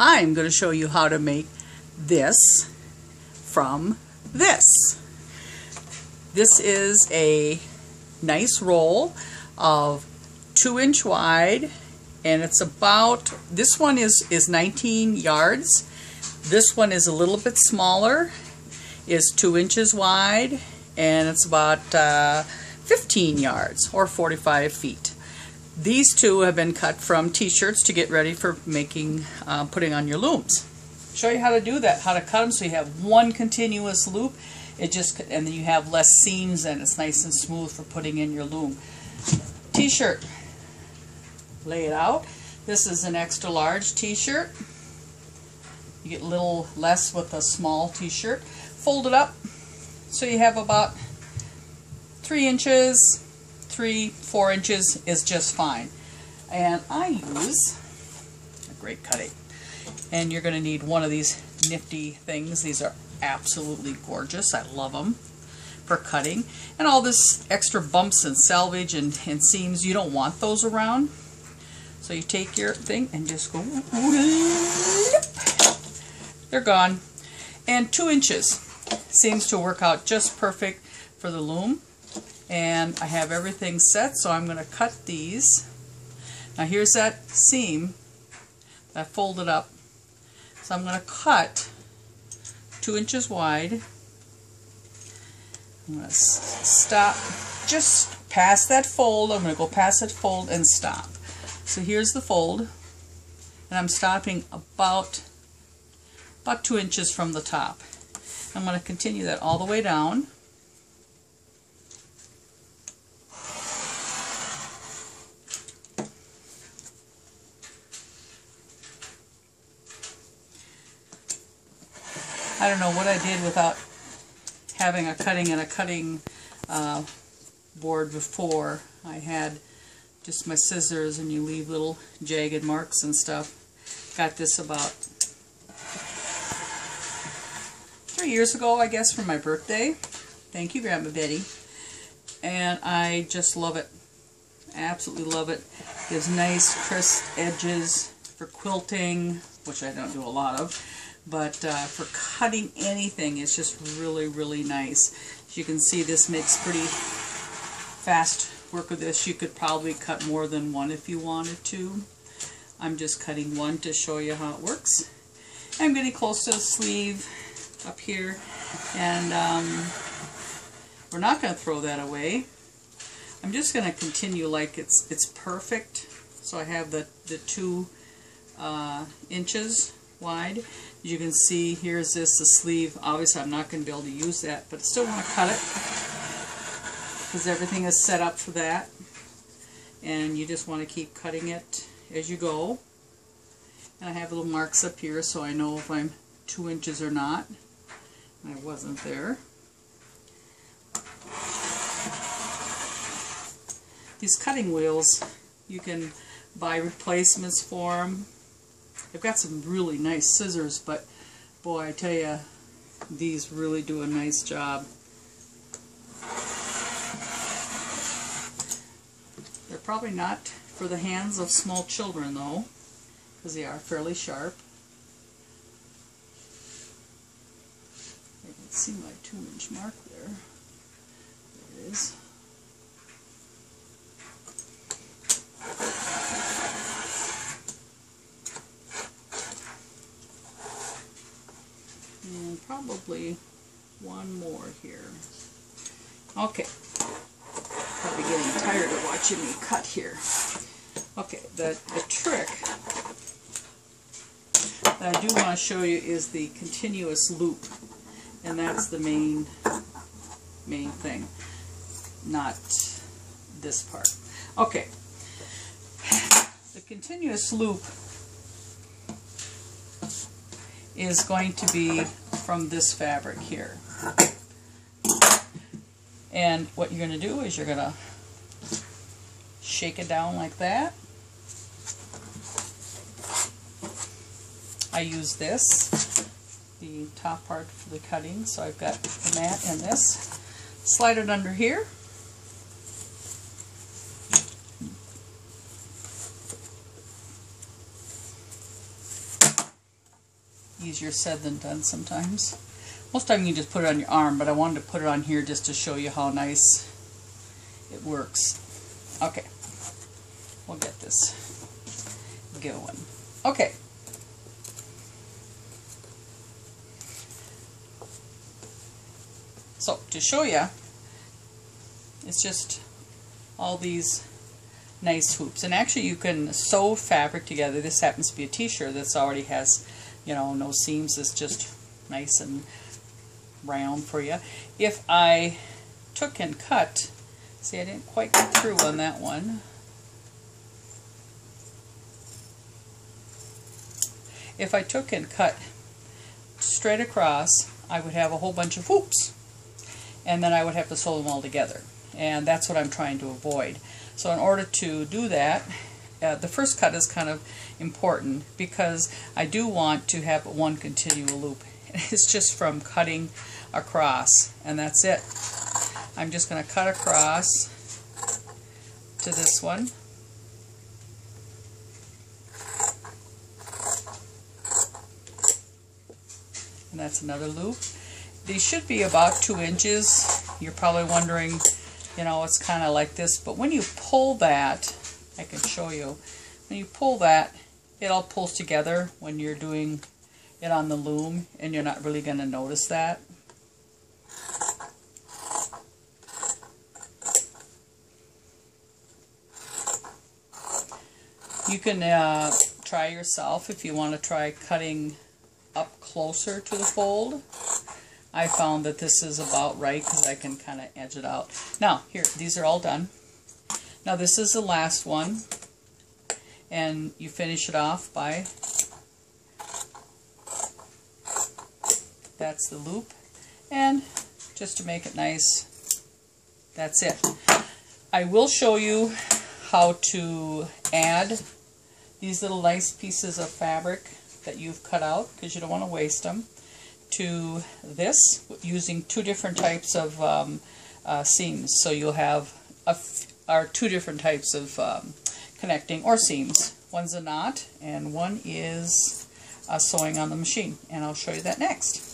I'm going to show you how to make this from this. This is a nice roll of 2-inch wide, and it's about, this one is 19 yards. This one is a little bit smaller, is 2 inches wide, and it's about 15 yards or 45 feet. These two have been cut from t-shirts to get ready for making, putting on your looms. Show you how to do that, how to cut them so you have one continuous loop. And then you have less seams and it's nice and smooth for putting in your loom. T-shirt, lay it out. This is an extra large t-shirt. You get a little less with a small t-shirt. Fold it up so you have about 3 inches. 3-4 inches is just fine. And I use a great cutting. And you're going to need one of these nifty things. These are absolutely gorgeous. I love them for cutting. And all this extra bumps and selvage and seams, you don't want those around. So you take your thing and just go, they're gone. And 2 inches seems to work out just perfect for the loom. And I have everything set, so I'm going to cut these. Now here's that seam that I folded up. So I'm going to cut 2 inches wide. I'm going to stop just past that fold. I'm going to go past that fold and stop. So here's the fold, and I'm stopping about 2 inches from the top. I'm going to continue that all the way down. I don't know what I did without having a cutting board before. I had just my scissors, and you leave little jagged marks and stuff. Got this about 3 years ago, I guess, for my birthday. Thank you, Grandma Betty. And I just love it. Absolutely love it. Gives nice crisp edges for quilting, which I don't do a lot of. But for cutting anything, it's just really, really nice. As you can see, this makes pretty fast work with this. You could probably cut more than one if you wanted to. I'm just cutting one to show you how it works. I'm getting close to the sleeve up here, and we're not going to throw that away. I'm just going to continue like it's perfect. So I have the 2 inches wide. As you can see, here's the sleeve. Obviously I'm not going to be able to use that, but I still want to cut it because everything is set up for that. And you just want to keep cutting it as you go. And I have little marks up here so I know if I'm 2 inches or not. I wasn't there. These cutting wheels, you can buy replacements for them. I've got some really nice scissors, but boy, I tell you, these really do a nice job. They're probably not for the hands of small children, though, because they are fairly sharp. I can see my 2-inch mark there. There it is. And probably one more here. Okay. Probably getting tired of watching me cut here. Okay, the trick that I do want to show you is the continuous loop. And that's the main thing, not this part. Okay. The continuous loop is going to be from this fabric here. And what you're going to do is you're going to shake it down like that. I use this, the top part for the cutting, so I've got the mat and this. Slide it under here. Easier said than done sometimes. Most time you can just put it on your arm, but I wanted to put it on here just to show you how nice it works. Okay, we'll get this going. Okay. So, to show you, it's just all these nice hoops. And actually you can sew fabric together. This happens to be a t-shirt that already has, you know, no seams. It's just nice and round for you. If I took and cut, see, I didn't quite get through on that one. If I took and cut straight across, I would have a whole bunch of hoops. And then I would have to sew them all together. And that's what I'm trying to avoid. So in order to do that, the first cut is kind of important because I do want to have one continual loop. It's just from cutting across, and that's it. I'm just going to cut across to this one. And that's another loop. These should be about 2 inches. You're probably wondering, you know, it's kind of like this, but when you pull that, I can show you, when you pull that, it all pulls together when you're doing it on the loom, and you're not really going to notice that. You can try yourself if you want to try cutting up closer to the fold. I found that this is about right because I can kind of edge it out. Now, here, these are all done. Now this is the last one, and you finish it off by, that's the loop, and just to make it nice, that's it. I will show you how to add these little nice pieces of fabric that you've cut out, because you don't want to waste them, to this using 2 different types of seams. So you'll have 2 different types of connecting or seams. One's a knot and one is sewing on the machine, and I'll show you that next.